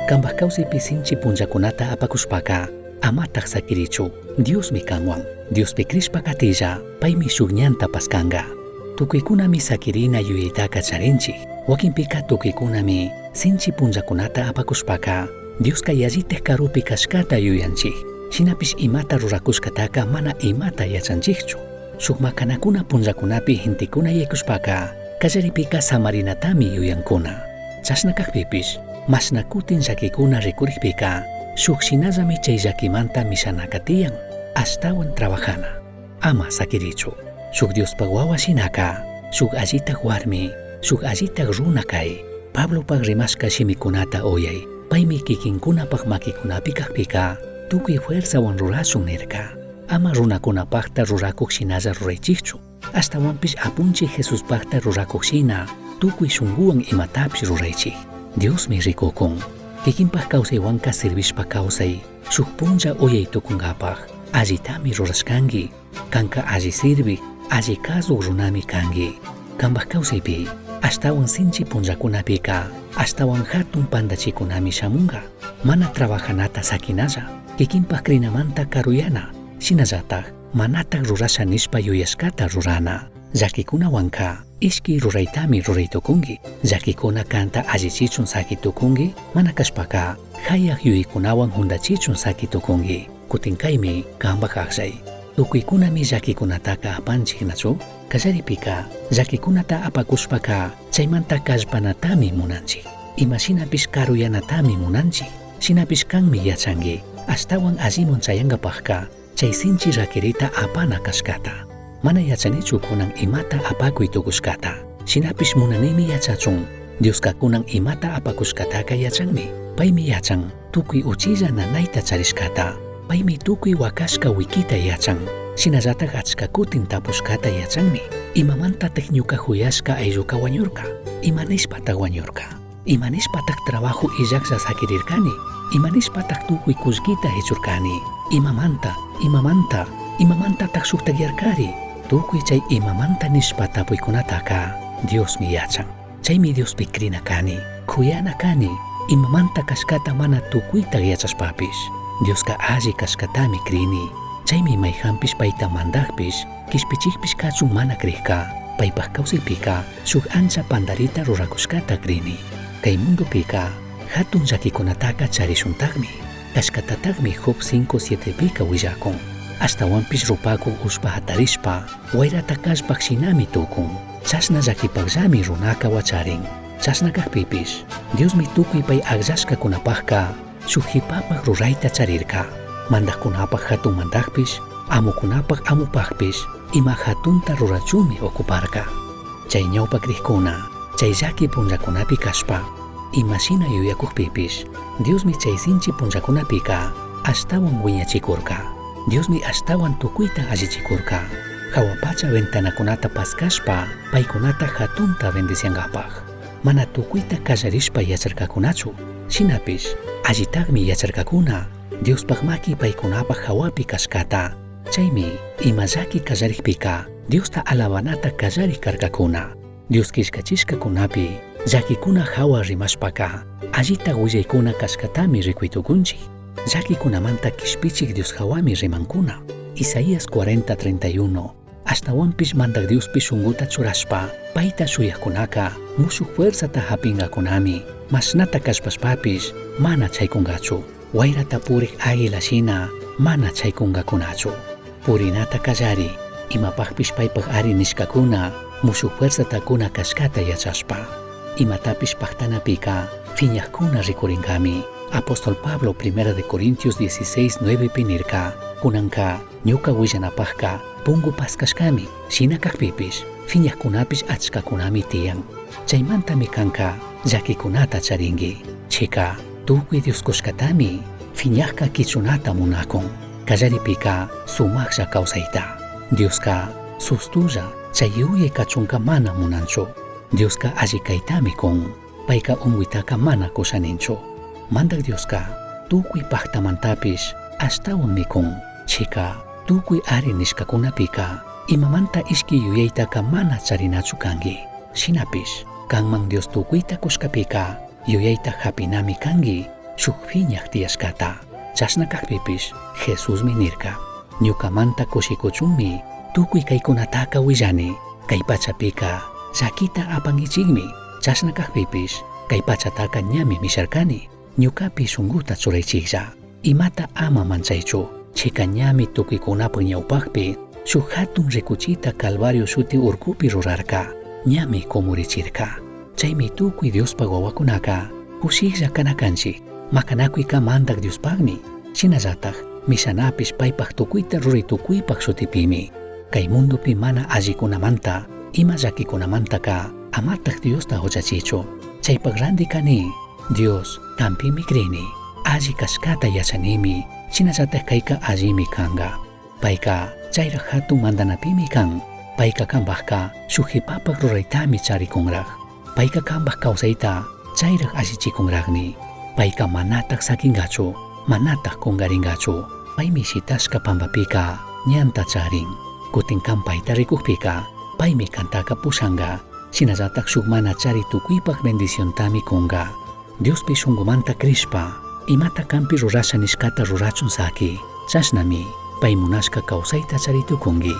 Kambah kawsaypi sinchi punllakunata apakushpaka amataq sakirichu. Diosmi kanwan, Diospi krishpa katilla, paymi shuk ñanta paskanga. Tukuykunami sakirina yuyaytaka charinchik. Wakinpika tukuykunami sinchi punllakunata apakushpaka Dioska yallitej karupi kashkata yuyanchik. Shinapish imata rurakushkataka mana imata yachanchikchu. Shuk makanakuna punllakunapi hintikuna yaykushpaka kallaripika samarinatami yuyankuna. Chashnakaqpipish mashna kutin llakikuna rikurikpika shuk shinallami chay llakimanta mishanaka tiyan ashtawan trabajana. Ama sakirichu. Shuk Diospa wawa shinaka, shuk allitaq warmi, shuk allitaq runa kay. Pablopak rimashka shimikunata oyay. Paymi kikinkunapaq makikunapi kaqpika tukuy fuerzawan rurashun nirka. Ama runakunapaqta rurakuq shinalla ruraychikchu. Ashtawanpish apunchik Jesuspaqta rurakuq shina tukuy shunguwan imatapish ruraychik. Diosmi rikukun. Kikinpaq kawsaywanka sirvishpa kawsay shuk punlla oyay tukunkapaq allitami rurashkanki. Kanka alli sirviq, alli kasuq runami kanki. Kanpaq kawsaypi ashtawan sinchi punllakunapika ashtawan hatun pandachikunami shamunqa. Mana trabajanata sakinalla, kikinpaq krinamanta karuyana. Shinallataq manataq rurasha nishpa yuyashkata rurana. Llakikunawanka ishki ruraytami ruraytukunki. Llakikuna kanta allichichun sakitukunki, mana kashpaka hayaq yuyaykunawan hundachichun sakitukunki. Kutinkaymi kanpaq aqllay. Tukuykunami llakikunataka apanchik nachu? Kallaripika llakikunata apakushpaka chaymanta kallpanatami munanchik. Imashinapish karuyanatami munanchik. Shinapish kanmi yachanki ashtawan allimun chayankapaqka chay sinchi rakirita apana kashkata. Mana yachanichu kunan imata apakuy tukushkata. Shinapish munanimi yachachun Dioska kunan imata apakushkataka yachanmi. Paymi yachan tukuy uchilla nanayta charishkata. Paymi tukuy wakashka wikita yachan. Shinallataq achka kutin tapushkata yachanmi. Imamantataq ñuka huyashka aylluka wañurka. Imanishpataq wañurka. Imanishpataq trabajo illaqsa sakirirkani. Imanishpataq tukuy kullkita hechurkani. Imamantataq suktakyarkari. Tukuy chay imamanta nishpa tapuykunataka Diosmi yachan. Chaymi Diospi krina kani, khuyana kani. Imamanta kashkata mana tukuytaq yachashpapish Dioska alli kashkatami krini. Chaymi mayhampish payta mandaqpish kishpichikpish kachun mana kriyqa. Paypaq kawsaypika shuk ancha pandarita rurakushkata krini. Kay mundupika hatun llakikunataka charishuntaqmi. Kashkatataqmi Job 5:7pika willakun. Ashtawanpish rupaku ushpa hatarishpa wayrata kashpaq shinami tukun. Chashna llakipaqllami runaka wacharin. Chashnakaqpipish Diosmi tukuy pay aqllashkakunapaqqa shuk hipapaq rurayta charirka. Mandaqkunapaq hatun mandaqpish, amukunapaq amupaqpish ima hatunta rurachumi okuparka. Chay ñawpaq riqkuna, chay llaki punllakunapi kashpa, imashina yuyakuqpipish Diosmi chay sinchi punllakunapika ashtawan wiñachikurka. Diosmi ashtawan tukuyta allichikurka. Hawapacha ventanakunata paskashpa paykunata hatunta bendiciankapaq. Mana tukuyta kallarishpa yacharkakunachu. Shinapish allitaqmi yacharkakuna Diospaq maki paykunapaq hawapi kashkata. Chaymi ima llaki kallarikpika Diosta alabanata kallarik karkakuna. Dios kishkachishkakunapi llakikuna hawa rimashpaka allita willaykuna kashkatami rikuytukunchik. Llakikunamanta kishpichik Dios hawami rimankuna. Isaías 40:31. Ashtawanpish mandaq Diospish shunquta churashpa payta shuyaqkunaka musuq fuerzata hapinqakunami. Mashnata kashpashpapish mana chaykunqachu. Wayrata puriq águila shina mana chaykunqakunachu. Purinata kallari imapaqpish paypaq ari nishkakuna musuq fuerzatakuna kashkata yachashpa. Imatapish paqtanapika phiñaqkuna rikurinqami. Apóstol Pablo 1 Corintios 16:9pi nirka kunanka ñuka willanapaqqa pungu paskashkami. Shinakaqpipish phiñaqkunapish achkakunami tiyan. Chaymantami kanka llakikunata charinki. Chika tukuy Dios kushkatami phiñaqqa kichunata munakun. Kallaripika sumaqlla kawsayta. Dioska sustulla chay yuyay kachunka mana munanchu. Dioska alli kaytami kun. Payqa unwitaka mana kushaninchu. Mandaq Dioska tukuy paqtamantapish ashtawan mikun. Chika tukuy ari nishkakunapika imamanta ishki yuyaytaka mana charinachu kanki. Shinapish kanman Dios tukuyta kushkapika yuyayta hapinami kanki. shukpiñaq tiyashkata. Chashna kaqpipish Jesusmi nirka. Ñukamanta kushikuchunmi tukuy kaykunataka willani. Kay pachapika llakita apangichikmi. Chashna kaqpipish kay pachataka ñami misharkani. Ñukapi shunquta churaychiklla. Imata ama manchaychu. Chika ñami tukuykunapak ñawpaqpi shuk hatun rikuchita Calvario shuti urkupi rurarka. Ñami kumurichirka. Chaymi tukuy Diospak wawakunaka kushiklla kanakanchik. Makanakuyka mandak Diospakmi. Shinallatak mishanapish paypak tukuyta ruraytukuypak shutipimi. Kay mundupi mana allikunamanta ima llakikunamantaka amatak Diosta huchachichu. Chaypak randikani Dios kampimi krini. Alli kashkata yachanimi. Shinallatak kayka allimi kanga. Payka chayrak hatun mandanapimi kan. Payka kanbajka shuk hipapak ruraytami charikunraq. Payka kanbaj kawsayta chayrak allichikunraqmi. Payka manatak sakingachu, manatak kungaringachu. Paymi shitashka pampapika ñanta charin. Kutin kan payta rikukpika paymi kantaka pushanga. Shinallatak shuk mana chari tukuypak bendiciontami kunga. Diospi shunqumanta krishpa imata kanpi rurasha nishkata rurachun saki. Chashnami pay munashka kawsayta charitukungi.